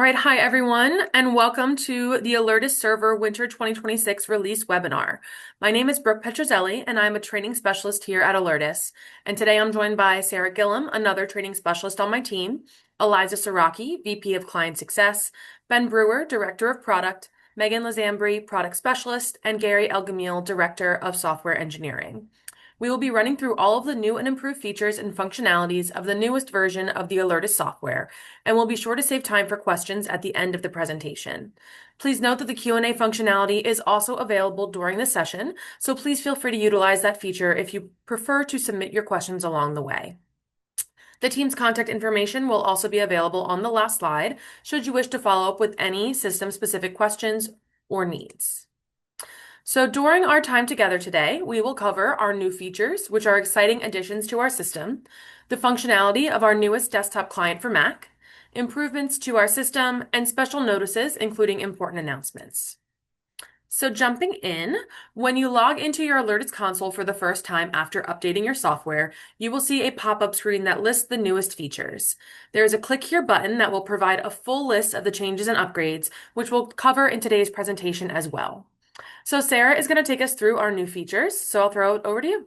All right, hi everyone, and welcome to the Alertus Server Winter 2026 release webinar. My name is Brooke Petrozelli, and I'm a training specialist here at Alertus. And today I'm joined by Sarah Gillum, another training specialist on my team, Eliza Saraki, VP of Client Success, Ben Brewer, Director of Product, Megan Lazambri, Product Specialist, and Gary Elgamil, Director of Software Engineering. We will be running through all of the new and improved features and functionalities of the newest version of the Alertus software, and we'll be sure to save time for questions at the end of the presentation. Please note that the Q&A functionality is also available during the session, so please feel free to utilize that feature if you prefer to submit your questions along the way. The team's contact information will also be available on the last slide, should you wish to follow up with any system-specific questions or needs. So during our time together today, we will cover our new features, which are exciting additions to our system, the functionality of our newest desktop client for Mac, improvements to our system, and special notices, including important announcements. So jumping in, when you log into your Alertus console for the first time after updating your software, you will see a pop-up screen that lists the newest features. There is a click here button that will provide a full list of the changes and upgrades, which we'll cover in today's presentation as well. So Sarah is going to take us through our new features, so I'll throw it over to you.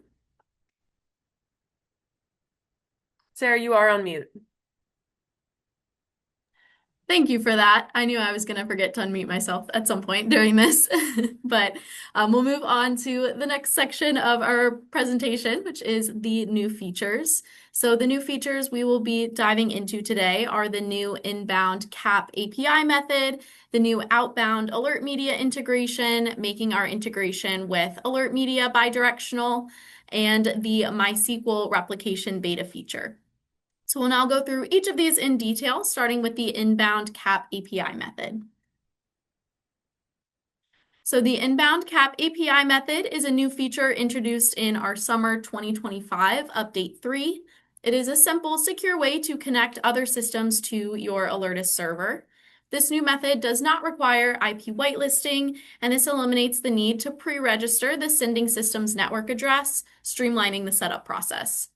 Sarah, you are on mute. Thank you for that. I knew I was going to forget to unmute myself at some point during this, but we'll move on to the next section of our presentation, which is the new features. So the new features we will be diving into today are the new inbound CAP API method, the new outbound AlertMedia integration, making our integration with AlertMedia bidirectional, and the MySQL replication beta feature. So we'll now go through each of these in detail, starting with the inbound CAP API method. So the inbound CAP API method is a new feature introduced in our summer 2025 update 3. It is a simple, secure way to connect other systems to your Alertus server. This new method does not require IP whitelisting, and this eliminates the need to pre-register the sending system's network address, streamlining the setup process.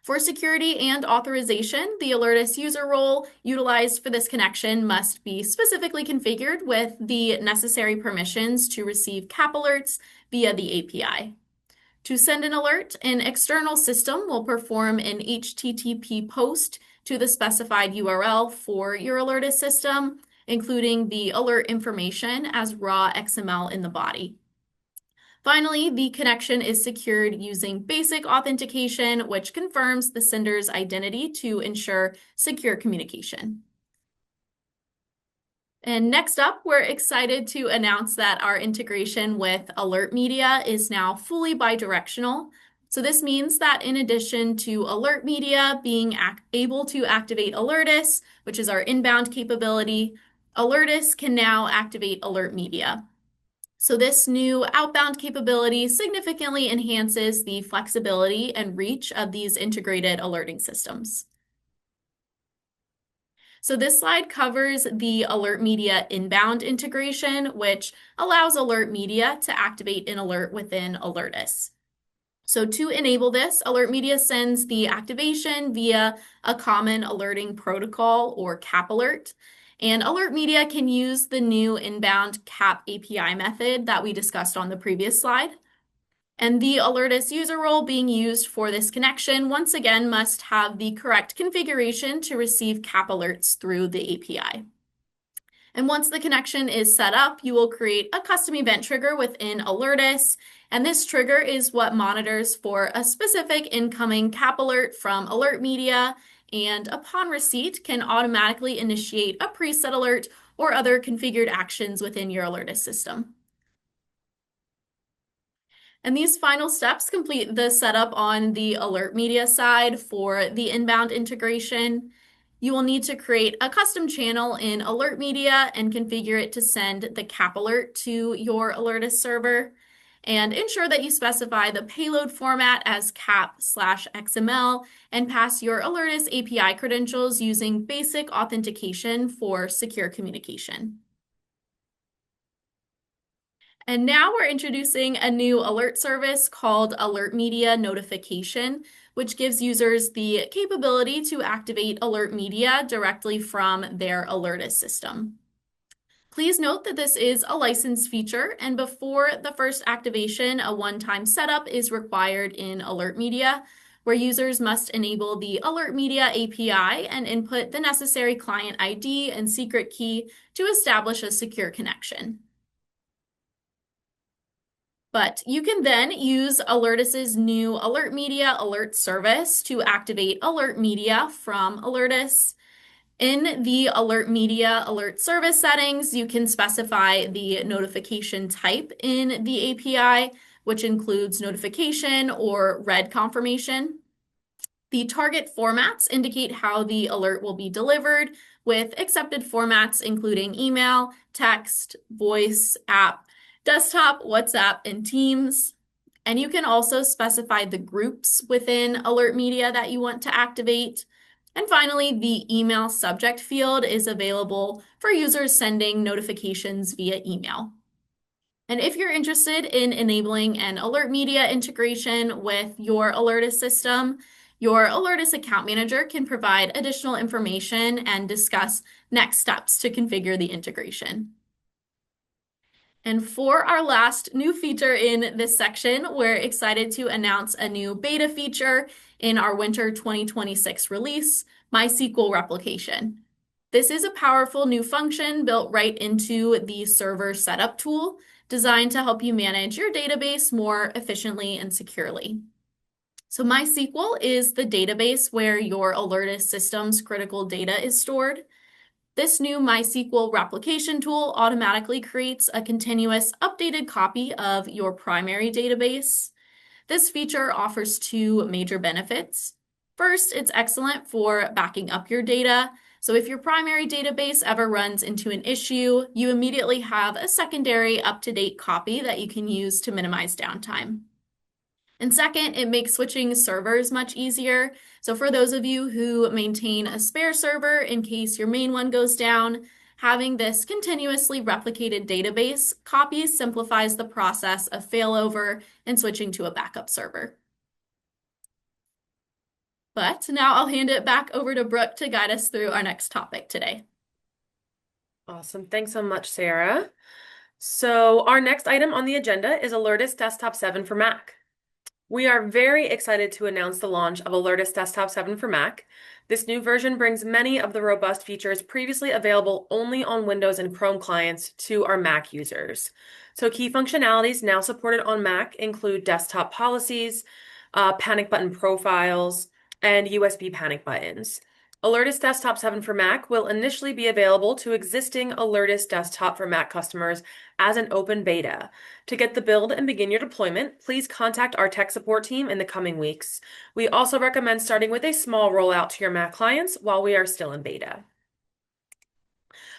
For security and authorization, the Alertus user role utilized for this connection must be specifically configured with the necessary permissions to receive CAP alerts via the API. To send an alert, an external system will perform an HTTP post to the specified URL for your Alertus system, including the alert information as raw XML in the body. Finally, the connection is secured using basic authentication, which confirms the sender's identity to ensure secure communication. And next up, we're excited to announce that our integration with AlertMedia is now fully bidirectional. So this means that in addition to AlertMedia being able to activate Alertus, which is our inbound capability, Alertus can now activate AlertMedia. So this new outbound capability significantly enhances the flexibility and reach of these integrated alerting systems. So this slide covers the AlertMedia inbound integration, which allows AlertMedia to activate an alert within Alertus. So to enable this, AlertMedia sends the activation via a common alerting protocol or CAP alert. And AlertMedia can use the new inbound CAP API method that we discussed on the previous slide. And the Alertus user role being used for this connection, once again, must have the correct configuration to receive CAP alerts through the API. And once the connection is set up, you will create a custom event trigger within Alertus. And this trigger is what monitors for a specific incoming CAP alert from AlertMedia, and upon receipt can automatically initiate a preset alert or other configured actions within your Alertus system. And these final steps complete the setup on the AlertMedia side for the inbound integration. You will need to create a custom channel in AlertMedia and configure it to send the CAP alert to your Alertus server. And ensure that you specify the payload format as cap/XML and pass your Alertus API credentials using basic authentication for secure communication. And now we're introducing a new alert service called AlertMedia Notification, which gives users the capability to activate AlertMedia directly from their Alertus system. Please note that this is a licensed feature, and before the first activation, a one-time setup is required in AlertMedia, where users must enable the AlertMedia API and input the necessary client ID and secret key to establish a secure connection. But you can then use Alertus's new AlertMedia alert service to activate AlertMedia from Alertus. In the AlertMedia alert service settings, you can specify the notification type in the API, which includes notification or read confirmation. The target formats indicate how the alert will be delivered, with accepted formats including email, text, voice, app, desktop, WhatsApp, and Teams. And you can also specify the groups within AlertMedia that you want to activate. And finally, the email subject field is available for users sending notifications via email. And if you're interested in enabling an AlertMedia integration with your Alertus system, your Alertus account manager can provide additional information and discuss next steps to configure the integration. And for our last new feature in this section, we're excited to announce a new beta feature in our winter 2026 release, MySQL Replication. This is a powerful new function built right into the server setup tool, designed to help you manage your database more efficiently and securely. So MySQL is the database where your Alertus system's critical data is stored. This new MySQL Replication Tool automatically creates a continuous updated copy of your primary database. This feature offers two major benefits. First, it's excellent for backing up your data. So if your primary database ever runs into an issue, you immediately have a secondary up-to-date copy that you can use to minimize downtime. And second, it makes switching servers much easier. So for those of you who maintain a spare server in case your main one goes down, having this continuously replicated database copy simplifies the process of failover and switching to a backup server. But now I'll hand it back over to Brooke to guide us through our next topic today. Awesome. Thanks so much, Sarah. So our next item on the agenda is Alertus Desktop 7 for Mac. We are very excited to announce the launch of Alertus Desktop 7 for Mac. This new version brings many of the robust features previously available only on Windows and Chrome clients to our Mac users. So key functionalities now supported on Mac include desktop policies, panic button profiles, and USB panic buttons. Alertus Desktop 7 for Mac will initially be available to existing Alertus Desktop for Mac customers as an open beta. To get the build and begin your deployment, please contact our tech support team in the coming weeks. We also recommend starting with a small rollout to your Mac clients while we are still in beta.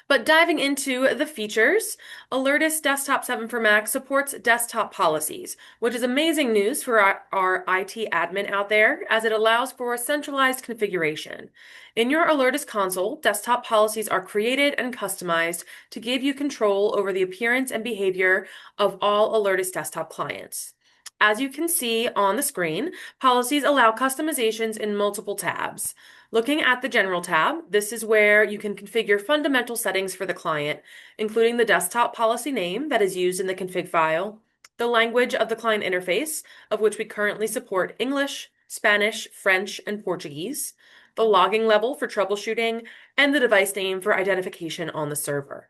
But diving into the features, Alertus Desktop 7 for Mac supports desktop policies, which is amazing news for our IT admin out there, as it allows for a centralized configuration. In your Alertus console, desktop policies are created and customized to give you control over the appearance and behavior of all Alertus desktop clients. As you can see on the screen, policies allow customizations in multiple tabs. Looking at the General tab, this is where you can configure fundamental settings for the client, including the desktop policy name that is used in the config file, the language of the client interface, of which we currently support English, Spanish, French, and Portuguese, the logging level for troubleshooting, and the device name for identification on the server.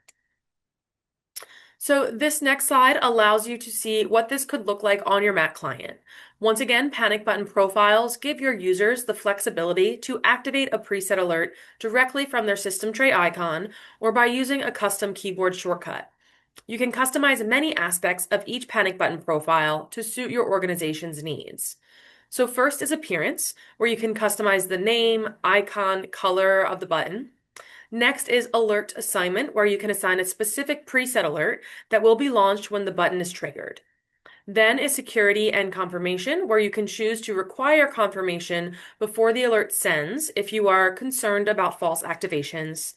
So this next slide allows you to see what this could look like on your Mac client. Once again, panic button profiles give your users the flexibility to activate a preset alert directly from their system tray icon or by using a custom keyboard shortcut. You can customize many aspects of each panic button profile to suit your organization's needs. So first is appearance, where you can customize the name, icon, color of the button. Next is alert assignment, where you can assign a specific preset alert that will be launched when the button is triggered. Then is security and confirmation, where you can choose to require confirmation before the alert sends if you are concerned about false activations.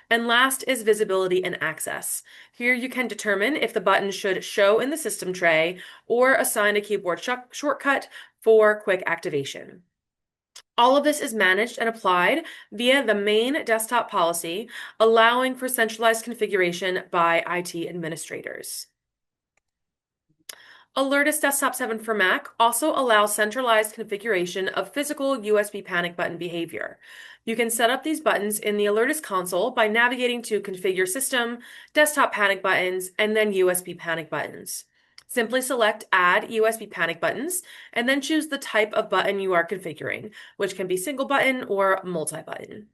And last is visibility and access. Here you can determine if the button should show in the system tray or assign a keyboard shortcut for quick activation. All of this is managed and applied via the main desktop policy, allowing for centralized configuration by IT administrators. Alertus Desktop 7 for Mac also allows centralized configuration of physical USB panic button behavior. You can set up these buttons in the Alertus console by navigating to Configure System, Desktop Panic Buttons, and then USB Panic Buttons. Simply select Add USB Panic Buttons, and then choose the type of button you are configuring, which can be single button or multi-button.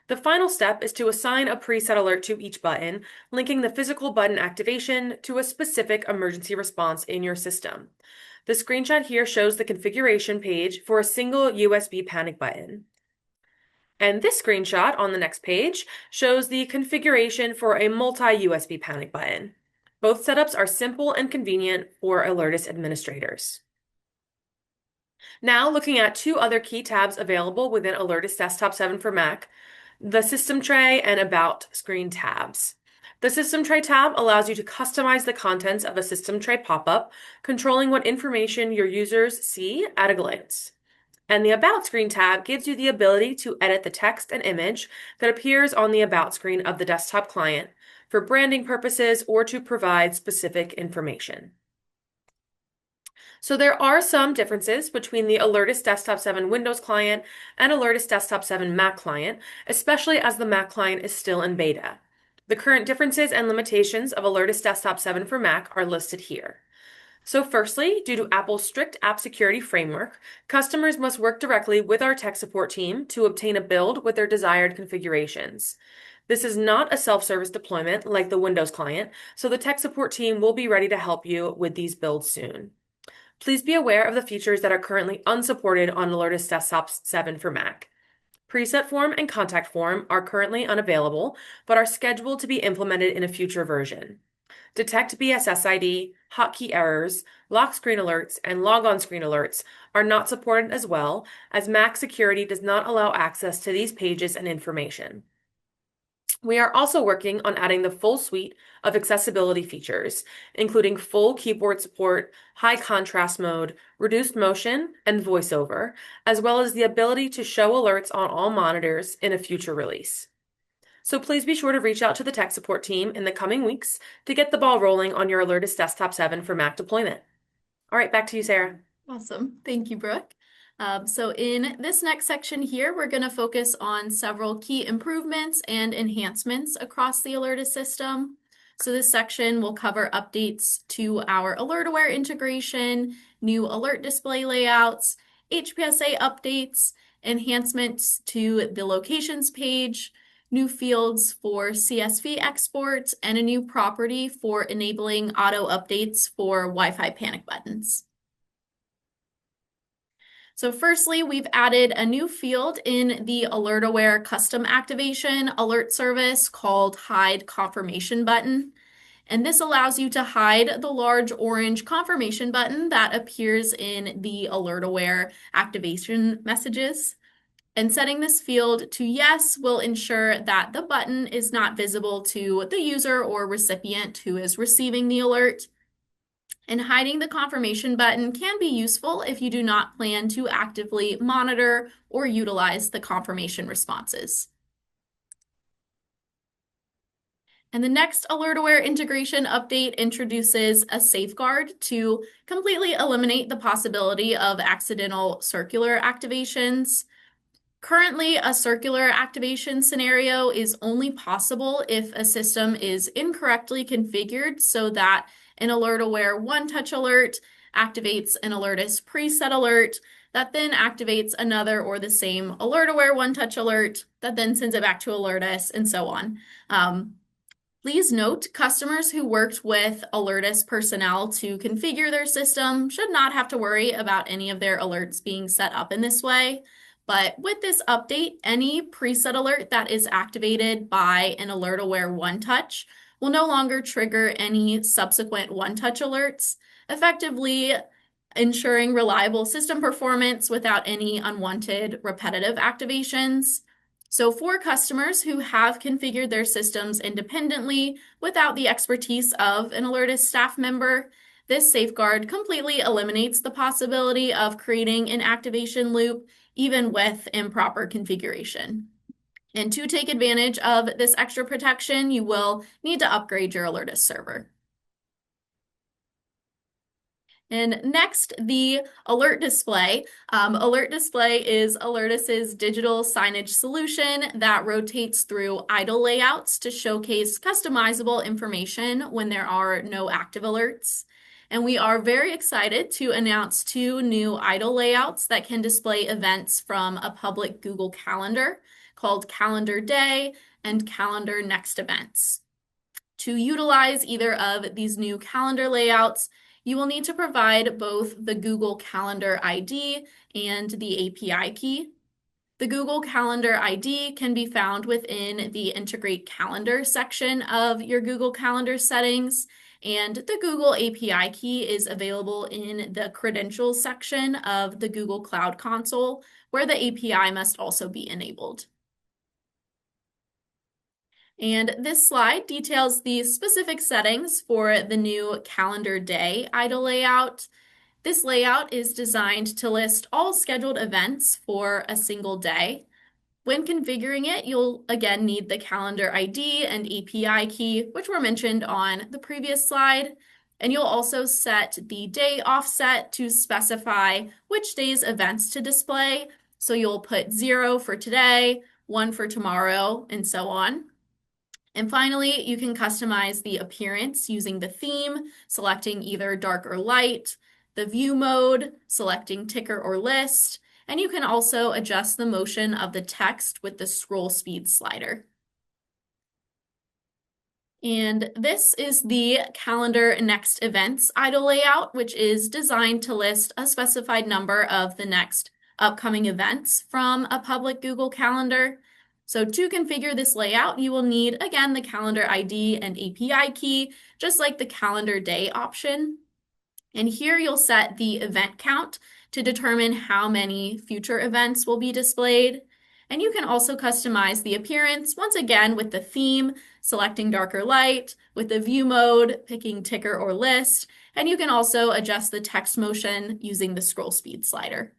The final step is to assign a preset alert to each button, linking the physical button activation to a specific emergency response in your system. The screenshot here shows the configuration page for a single USB panic button. And this screenshot on the next page shows the configuration for a multi-USB panic button. Both setups are simple and convenient for Alertus administrators. Now, looking at two other key tabs available within Alertus Desktop 7 for Mac, the System Tray and About Screen tabs. The System Tray tab allows you to customize the contents of a System Tray pop-up, controlling what information your users see at a glance. And the About Screen tab gives you the ability to edit the text and image that appears on the About screen of the desktop client for branding purposes or to provide specific information. So there are some differences between the Alertus Desktop 7 Windows client and Alertus Desktop 7 Mac client, especially as the Mac client is still in beta. The current differences and limitations of Alertus Desktop 7 for Mac are listed here. So firstly, due to Apple's strict app security framework, customers must work directly with our tech support team to obtain a build with their desired configurations. This is not a self-service deployment like the Windows client, so the tech support team will be ready to help you with these builds soon. Please be aware of the features that are currently unsupported on Alertus Desktop 7 for Mac. Preset form and contact form are currently unavailable, but are scheduled to be implemented in a future version. Detect BSS ID, hotkey errors, lock screen alerts, and logon screen alerts are not supported as well, as Mac security does not allow access to these pages and information. We are also working on adding the full suite of accessibility features, including full keyboard support, high contrast mode, reduced motion, and voiceover, as well as the ability to show alerts on all monitors in a future release. So please be sure to reach out to the tech support team in the coming weeks to get the ball rolling on your Alertus Desktop 7 for Mac deployment. All right, back to you, Sarah. Awesome. Thank you, Brooke. So in this next section here, we're going to focus on several key improvements and enhancements across the Alertus system. So this section will cover updates to our AlertAware integration, new alert display layouts, HPSA updates, enhancements to the locations page, new fields for CSV exports, and a new property for enabling auto updates for Wi-Fi panic buttons. So firstly, we've added a new field in the AlertAware custom activation alert service called Hide Confirmation Button. And this allows you to hide the large orange confirmation button that appears in the AlertAware activation messages. And setting this field to yes will ensure that the button is not visible to the user or recipient who is receiving the alert. And hiding the confirmation button can be useful if you do not plan to actively monitor or utilize the confirmation responses. And the next AlertAware integration update introduces a safeguard to completely eliminate the possibility of accidental circular activations. Currently, a circular activation scenario is only possible if a system is incorrectly configured so that an AlertAware one-touch alert activates an Alertus preset alert that then activates another or the same AlertAware one-touch alert that then sends it back to Alertus, and so on. Please note, customers who worked with Alertus personnel to configure their system should not have to worry about any of their alerts being set up in this way. But with this update, any preset alert that is activated by an AlertAware one-touch will no longer trigger any subsequent one-touch alerts, effectively ensuring reliable system performance without any unwanted repetitive activations. So for customers who have configured their systems independently without the expertise of an Alertus staff member, this safeguard completely eliminates the possibility of creating an activation loop, even with improper configuration. And to take advantage of this extra protection, you will need to upgrade your Alertus server. And next, the alert display. Alert display is Alertus's digital signage solution that rotates through idle layouts to showcase customizable information when there are no active alerts. And we are very excited to announce two new idle layouts that can display events from a public Google Calendar called Calendar Day and Calendar Next Events. To utilize either of these new calendar layouts, you will need to provide both the Google Calendar ID and the API key. The Google Calendar ID can be found within the Integrate Calendar section of your Google Calendar settings, and the Google API key is available in the Credentials section of the Google Cloud Console, where the API must also be enabled. And this slide details the specific settings for the new Calendar Day idle layout. This layout is designed to list all scheduled events for a single day. When configuring it, you'll again need the calendar ID and API key, which were mentioned on the previous slide. And you'll also set the day offset to specify which day's events to display. So you'll put 0 for today, 1 for tomorrow, and so on. And finally, you can customize the appearance using the theme, selecting either dark or light, the view mode, selecting ticker or list, and you can also adjust the motion of the text with the scroll speed slider. And this is the Calendar Next Events idle layout, which is designed to list a specified number of the next upcoming events from a public Google Calendar. So to configure this layout, you will need, again, the calendar ID and API key, just like the calendar day option. And here you'll set the event count to determine how many future events will be displayed. And you can also customize the appearance, once again, with the theme, selecting dark or light, with the view mode, picking ticker or list, and you can also adjust the text motion using the scroll speed slider.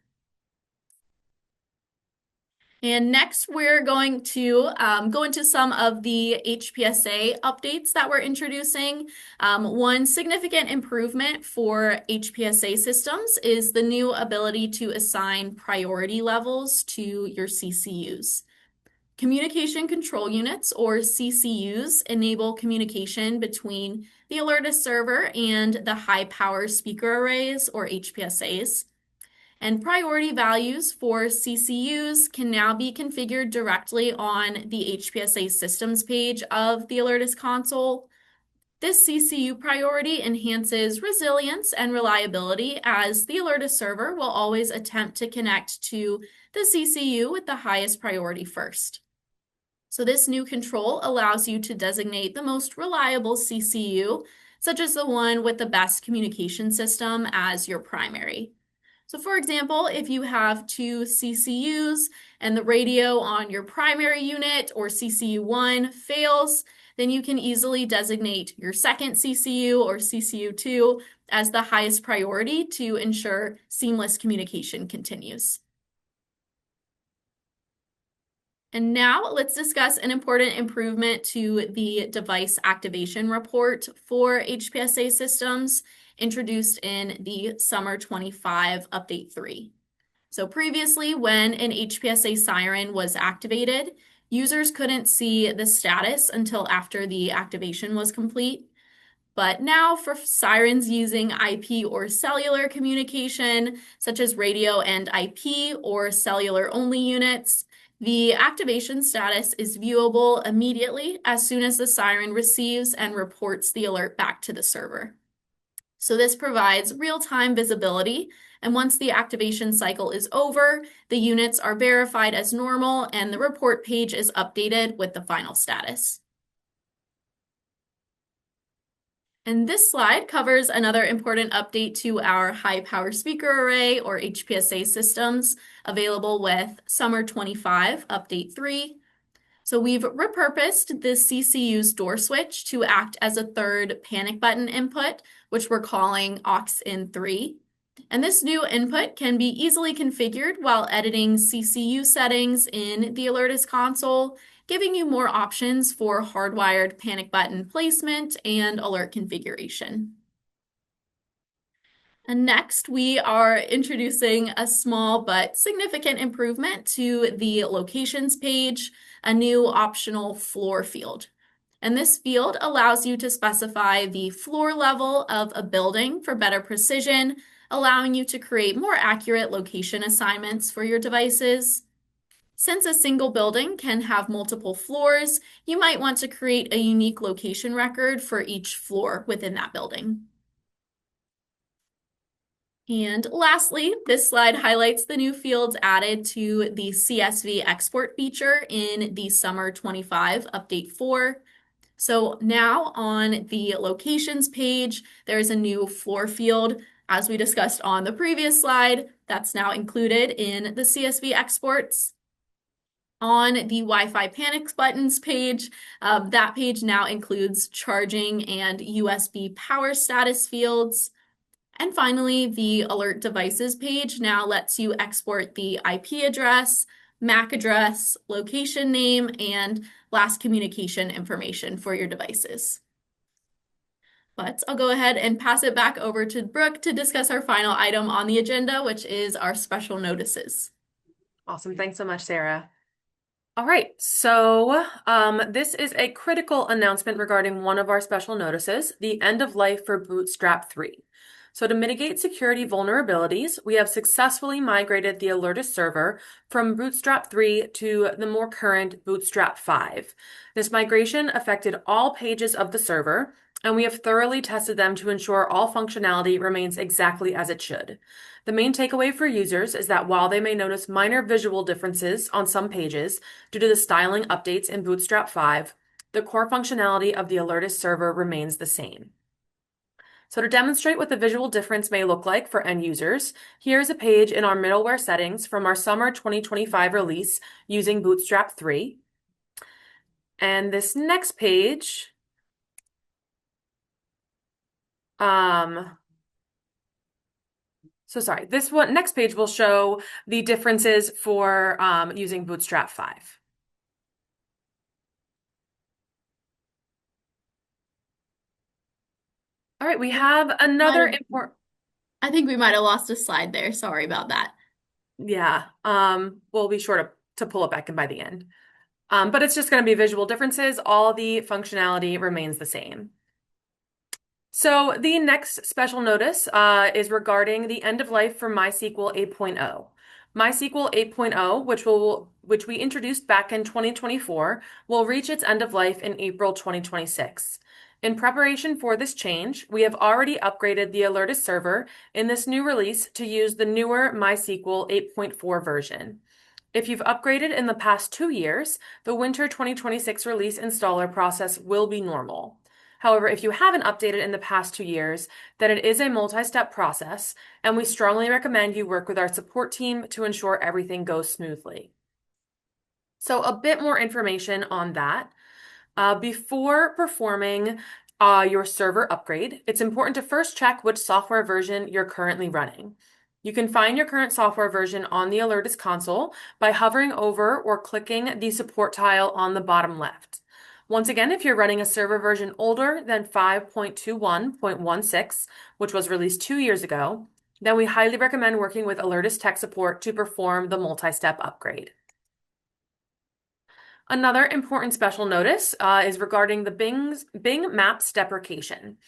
And next, we're going to go into some of the HPSA updates that we're introducing. One significant improvement for HPSA systems is the new ability to assign priority levels to your CCUs. Communication Control Units, or CCUs, enable communication between the Alertus server and the high-power speaker arrays, or HPSAs. And priority values for CCUs can now be configured directly on the HPSA systems page of the Alertus console. This CCU priority enhances resilience and reliability, as the Alertus server will always attempt to connect to the CCU with the highest priority first. So this new control allows you to designate the most reliable CCU, such as the one with the best communication system, as your primary. So for example, if you have two CCUs and the radio on your primary unit, or CCU1, fails, then you can easily designate your second CCU, or CCU2, as the highest priority to ensure seamless communication continues. And now let's discuss an important improvement to the device activation report for HPSA systems, introduced in the Summer 25 Update 3. So previously, when an HPSA siren was activated, users couldn't see the status until after the activation was complete. But now for sirens using IP or cellular communication, such as radio and IP or cellular-only units, the activation status is viewable immediately as soon as the siren receives and reports the alert back to the server. So this provides real-time visibility, and once the activation cycle is over, the units are verified as normal and the report page is updated with the final status. And this slide covers another important update to our high-power speaker array, or HPSA systems, available with Summer 25 Update 3. So we've repurposed the CCU's door switch to act as a third panic button input, which we're calling aux-in3. And this new input can be easily configured while editing CCU settings in the Alertus console, giving you more options for hardwired panic button placement and alert configuration. And next, we are introducing a small but significant improvement to the locations page, a new optional floor field. And this field allows you to specify the floor level of a building for better precision, allowing you to create more accurate location assignments for your devices. Since a single building can have multiple floors, you might want to create a unique location record for each floor within that building. And lastly, this slide highlights the new fields added to the CSV export feature in the Summer 25 Update 4. So now on the locations page, there's a new floor field. As we discussed on the previous slide, that's now included in the CSV exports. On the Wi-Fi panics buttons page, that page now includes charging and USB power status fields. And finally, the alert devices page now lets you export the IP address, MAC address, location name, and last communication information for your devices. But I'll go ahead and pass it back over to Brooke to discuss our final item on the agenda, which is our special notices. Awesome. Thanks so much, Sarah. All right, so this is a critical announcement regarding one of our special notices, the end of life for Bootstrap 3. So to mitigate security vulnerabilities, we have successfully migrated the Alertus server from Bootstrap 3 to the more current Bootstrap 5. This migration affected all pages of the server, and we have thoroughly tested them to ensure all functionality remains exactly as it should. The main takeaway for users is that while they may notice minor visual differences on some pages due to the styling updates in Bootstrap 5, the core functionality of the Alertus server remains the same. So to demonstrate what the visual difference may look like for end users, here's a page in our middleware settings from our summer 2025 release using Bootstrap 3. And this next page, this next page will show the differences for using Bootstrap 5. All right, we have another important. I think we might have lost a slide there. Sorry about that. Yeah, we'll be sure to pull it back in by the end. But it's just going to be visual differences. All the functionality remains the same. So the next special notice is regarding the end of life for MySQL 8.0. MySQL 8.0, which we introduced back in 2024, will reach its end of life in April 2026. In preparation for this change, we have already upgraded the Alertus server in this new release to use the newer MySQL 8.4 version. If you've upgraded in the past 2 years, the winter 2026 release installer process will be normal. However, if you haven't updated in the past 2 years, then it is a multi-step process, and we strongly recommend you work with our support team to ensure everything goes smoothly. So a bit more information on that. Before performing your server upgrade, it's important to first check which software version you're currently running. You can find your current software version on the Alertus console by hovering over or clicking the support tile on the bottom left. Once again, if you're running a server version older than 5.21.16, which was released 2 years ago, then we highly recommend working with Alertus tech support to perform the multi-step upgrade. Another important special notice is regarding the Bing Maps deprecation.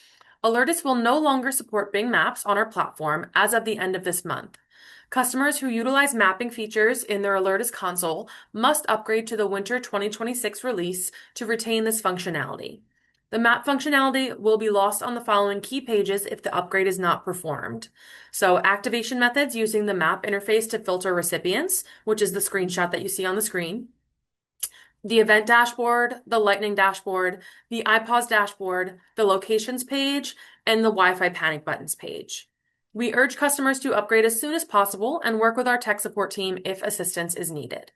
Alertus will no longer support Bing Maps on our platform as of the end of this month. Customers who utilize mapping features in their Alertus console must upgrade to the winter 2026 release to retain this functionality. The map functionality will be lost on the following key pages if the upgrade is not performed. So activation methods using the map interface to filter recipients, which is the screenshot that you see on the screen, the event dashboard, the lightning dashboard, the iPause dashboard, the locations page, and the Wi-Fi panic buttons page. We urge customers to upgrade as soon as possible and work with our tech support team if assistance is needed.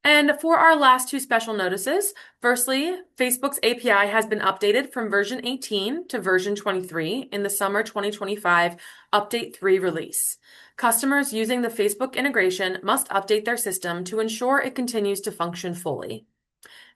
And for our last two special notices, firstly, Facebook's API has been updated from version 18 to version 23 in the summer 2025 Update 3 release. Customers using the Facebook integration must update their system to ensure it continues to function fully.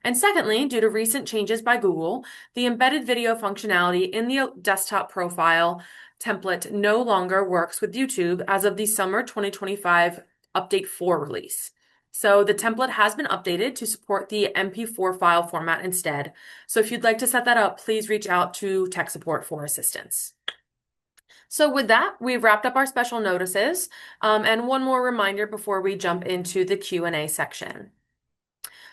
And secondly, due to recent changes by Google, the embedded video functionality in the desktop profile template no longer works with YouTube as of the summer 2025 Update 4 release. So the template has been updated to support the MP4 file format instead. So if you'd like to set that up, please reach out to tech support for assistance. So with that, we've wrapped up our special notices. And one more reminder before we jump into the Q&A section.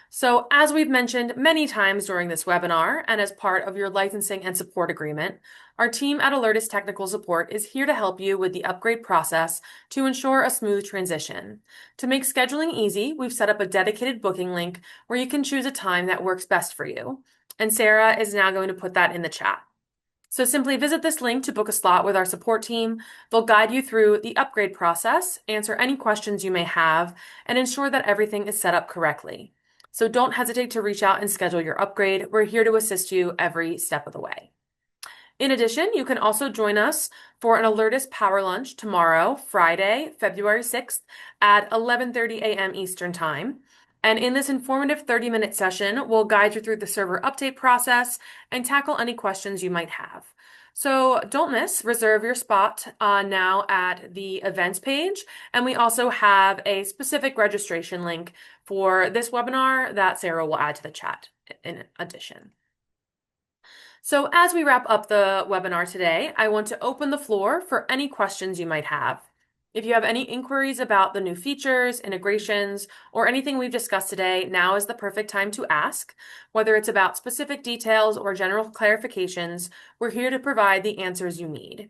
So as we've mentioned many times during this webinar and as part of your licensing and support agreement, our team at Alertus Technical Support is here to help you with the upgrade process to ensure a smooth transition. To make scheduling easy, we've set up a dedicated booking link where you can choose a time that works best for you. And Sarah is now going to put that in the chat. So simply visit this link to book a slot with our support team. They'll guide you through the upgrade process, answer any questions you may have, and ensure that everything is set up correctly. So don't hesitate to reach out and schedule your upgrade. We're here to assist you every step of the way. In addition, you can also join us for an Alertus Power Lunch tomorrow, Friday, February 6th at 11:30 a.m. Eastern Time. And in this informative 30-minute session, we'll guide you through the server update process and tackle any questions you might have. So don't miss, reserve your spot now at the events page. And we also have a specific registration link for this webinar that Sarah will add to the chat in addition. So as we wrap up the webinar today, I want to open the floor for any questions you might have. If you have any inquiries about the new features, integrations, or anything we've discussed today, now is the perfect time to ask. Whether it's about specific details or general clarifications, we're here to provide the answers you need.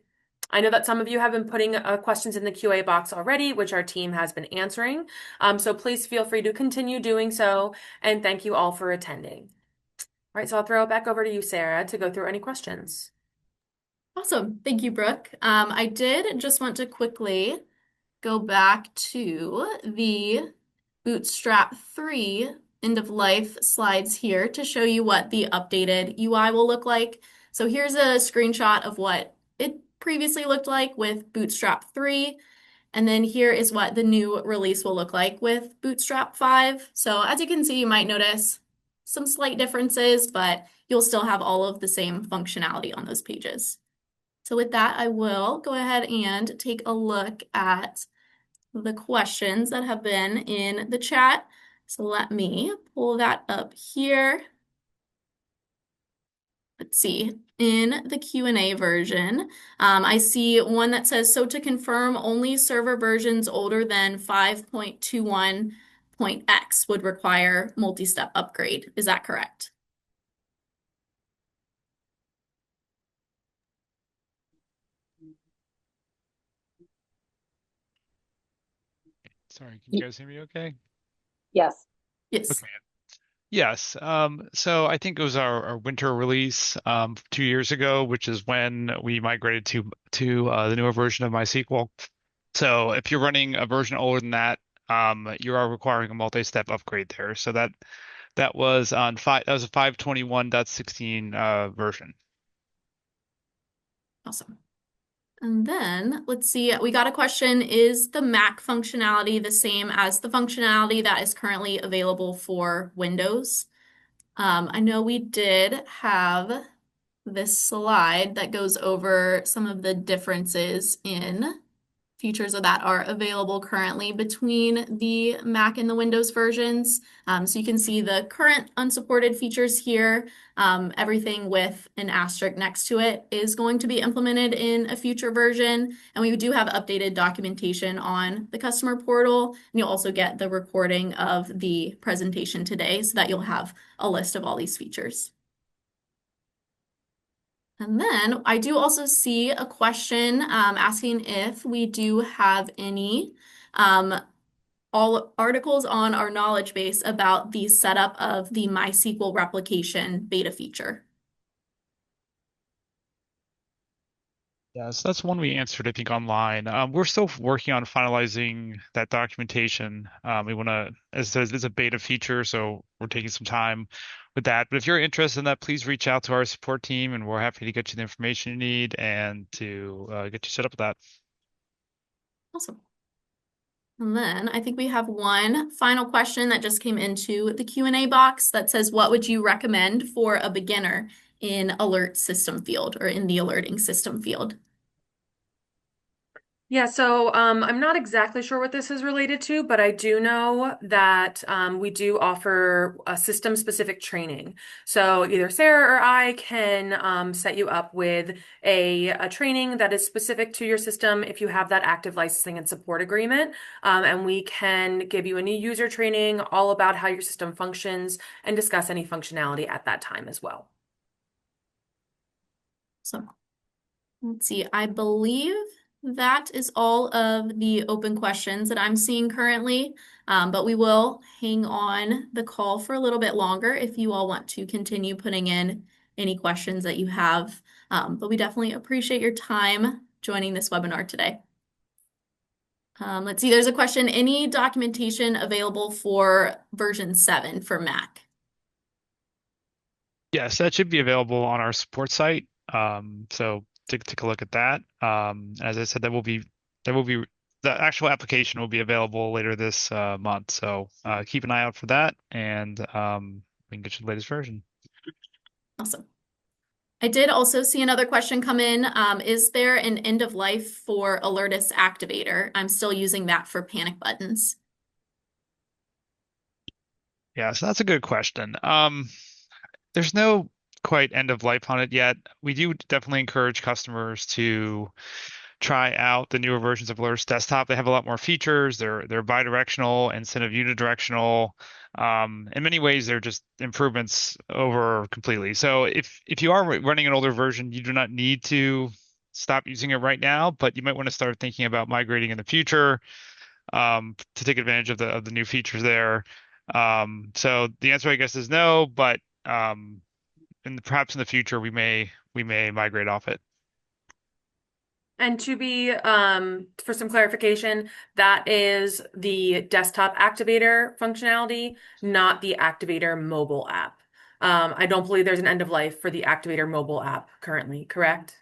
I know that some of you have been putting questions in the QA box already, which our team has been answering. So please feel free to continue doing so, and thank you all for attending. All right, so I'll throw it back over to you, Sarah, to go through any questions. Awesome. Thank you, Brooke. I did just want to quickly go back to the Bootstrap 3 end of life slides here to show you what the updated UI will look like. So here's a screenshot of what it previously looked like with Bootstrap 3. And then here is what the new release will look like with Bootstrap 5. So as you can see, you might notice some slight differences, but you'll still have all of the same functionality on those pages. So with that, I will go ahead and take a look at the questions that have been in the chat. So let me pull that up here. Let's see, in the Q&A version, I see one that says, so to confirm, only server versions older than 5.21.x would require multi-step upgrade. Is that correct? Sorry, can you guys hear me okay? Yes. Yes. Okay. Yes. So I think it was our winter release 2 years ago, which is when we migrated to the newer version of MySQL. So if you're running a version older than that, you are requiring a multi-step upgrade there. So that was on that was a 5.21.16 version. Awesome. And then let's see, we got a question, is the Mac functionality the same as the functionality that is currently available for Windows? I know we did have this slide that goes over some of the differences in features that are available currently between the Mac and the Windows versions. So you can see the current unsupported features here. Everything with an asterisk next to it is going to be implemented in a future version. And we do have updated documentation on the customer portal. And you'll also get the recording of the presentation today so that you'll have a list of all these features. And then I do also see a question asking if we do have any all articles on our knowledge base about the setup of the MySQL replication beta feature. Yeah, so that's one we answered, I think, online. We're still working on finalizing that documentation. We want to, as it says, it's a beta feature, so we're taking some time with that. But if you're interested in that, please reach out to our support team, and we're happy to get you the information you need and to get you set up with that. Awesome. And then I think we have one final question that just came into the Q&A box that says, what would you recommend for a beginner in alert system field or in the alerting system field? Yeah, so I'm not exactly sure what this is related to, but I do know that we do offer a system-specific training. So either Sarah or I can set you up with a training that is specific to your system if you have that active licensing and support agreement. And we can give you a new user training all about how your system functions and discuss any functionality at that time as well. So let's see, I believe that is all of the open questions that I'm seeing currently, but we will hang on the call for a little bit longer if you all want to continue putting in any questions that you have. But we definitely appreciate your time joining this webinar today. Let's see, there's a question, any documentation available for version 7 for Mac? Yes, that should be available on our support site. So take a look at that. As I said, the actual application will be available later this month. So keep an eye out for that, and we can get you the latest version. Awesome. I did also see another question come in. Is there an end of life for Alertus Activator? I'm still using that for panic buttons. Yeah, so that's a good question. There's no quite end of life on it yet. We do definitely encourage customers to try out the newer versions of Alertus Desktop. They have a lot more features. They're bidirectional instead of unidirectional. In many ways, they're just improvements over completely. So if you are running an older version, you do not need to stop using it right now, but you might want to start thinking about migrating in the future to take advantage of the new features there. So the answer, I guess, is no, but perhaps in the future we may migrate off it. And to be, for some clarification, that is the desktop activator functionality, not the activator mobile app. I don't believe there's an end of life for the activator mobile app currently, correct?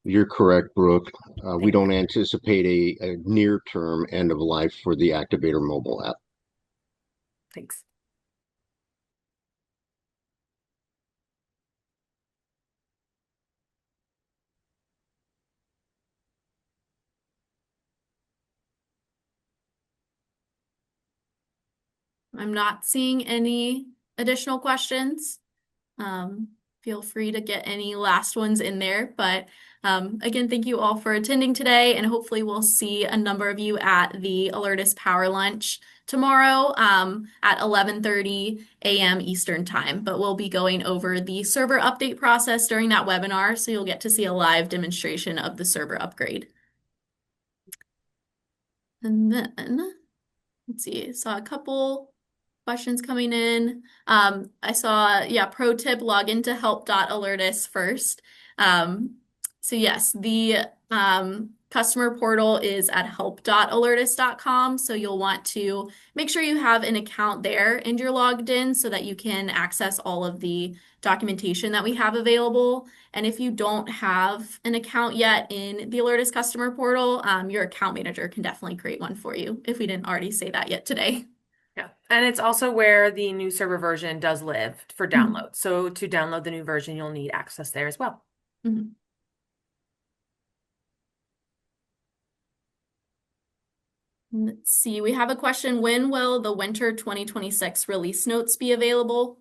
You're correct, Brooke. We Thank you. don't anticipate a near-term end of life for the Activator mobile app. Thanks. I'm not seeing any additional questions. Feel free to get any last ones in there. But again, thank you all for attending today, and hopefully we'll see a number of you at the Alertus Power Lunch tomorrow at 11:30 a.m. Eastern Time. But we'll be going over the server update process during that webinar, so you'll get to see a live demonstration of the server upgrade. And then, let's see, saw a couple questions coming in. I saw, yeah, pro tip, log into help.alertus first. So yes, the customer portal is at help.alertus.com. So you'll want to make sure you have an account there and you're logged in so that you can access all of the documentation that we have available. And if you don't have an account yet in the Alertus customer portal, your account manager can definitely create one for you if we didn't already say that yet today. Yeah, and it's also where the new server version does live for download. So to download the new version, you'll need access there as well. Mm-hmm. Let's see, we have a question. When will the winter 2026 release notes be available?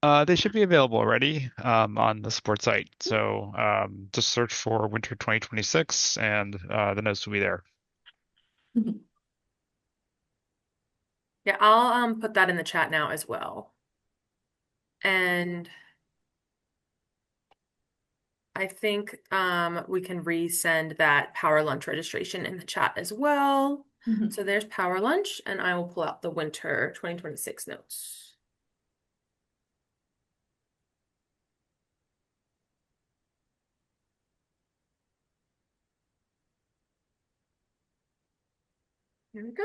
They should be available already on the support site. So just search for Winter 2026 and the notes will be there. Mhm. Yeah, I'll put that in the chat now as well. And I think we can resend that Power Lunch registration in the chat as well. Mhm. So there's Power Lunch, and I will pull out the winter 2026 notes. Here we go.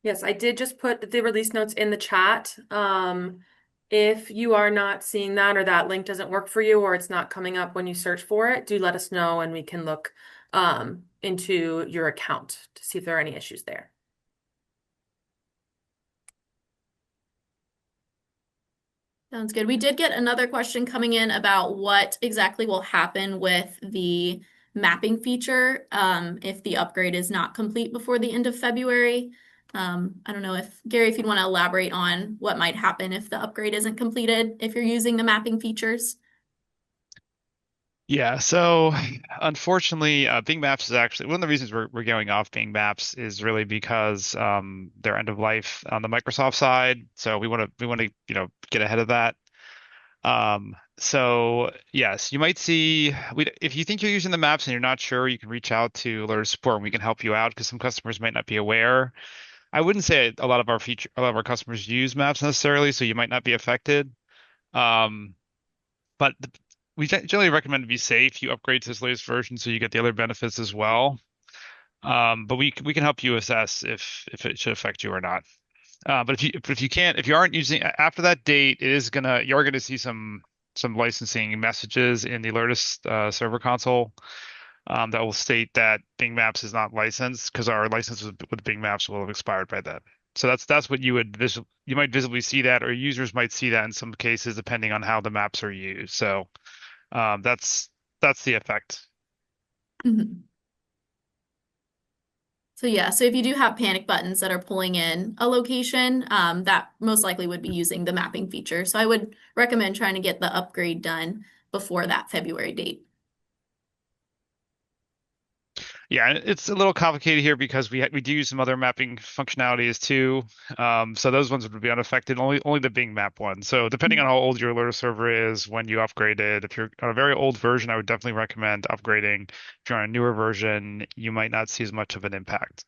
Yes, I did just put the release notes in the chat. If you are not seeing that or that link doesn't work for you or it's not coming up when you search for it, do let us know and we can look into your account to see if there are any issues there. Sounds good. We did get another question coming in about what exactly will happen with the mapping feature if the upgrade is not complete before the end of February. I don't know if, Gary, if you'd want to elaborate on what might happen if the upgrade isn't completed, if you're using the mapping features. Yeah, so unfortunately, Bing Maps is actually one of the reasons we're going off Bing Maps is really because they're end of life on the Microsoft side. So we want to get ahead of that. So yes, you might see if you think you're using the maps and you're not sure, you can reach out to Alertus support and we can help you out because some customers might not be aware. I wouldn't say a lot of our customers use maps necessarily, so you might not be affected. Um, but we generally recommend to be safe. You upgrade to this latest version so you get the other benefits as well. But we can help you assess if it should affect you or not. If you aren't using after that date, you're gonna see some licensing messages in the Alertus server console that will state that Bing Maps is not licensed because our license with Bing Maps will have expired by then. So that's what you might visibly see that, or users might see that in some cases depending on how the maps are used. So that's the effect. Mhm. So yeah, so if you do have panic buttons that are pulling in a location, that most likely would be using the mapping feature. So I would recommend trying to get the upgrade done before that February date. Yeah, and it's a little complicated here because we do use some other mapping functionalities too. So those ones would be unaffected, only the Bing map one. So depending on how old your Alertus server is when you upgrade it, if you're on a very old version, I would definitely recommend upgrading. If you're on a newer version, you might not see as much of an impact.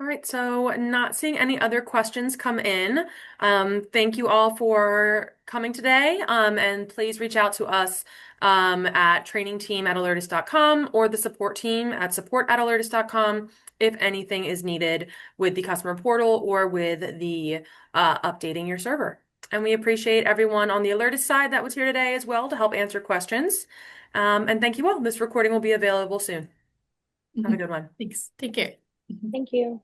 All right, so not seeing any other questions come in. Thank you all for coming today. And please reach out to us at trainingteam@alertus.com or the support team at support@alertus.com if anything is needed with the customer portal or with the updating your server. And we appreciate everyone on the Alertus side that was here today as well to help answer questions. And thank you all. This recording will be available soon. Have a good one. Thanks. Take care. Thank you.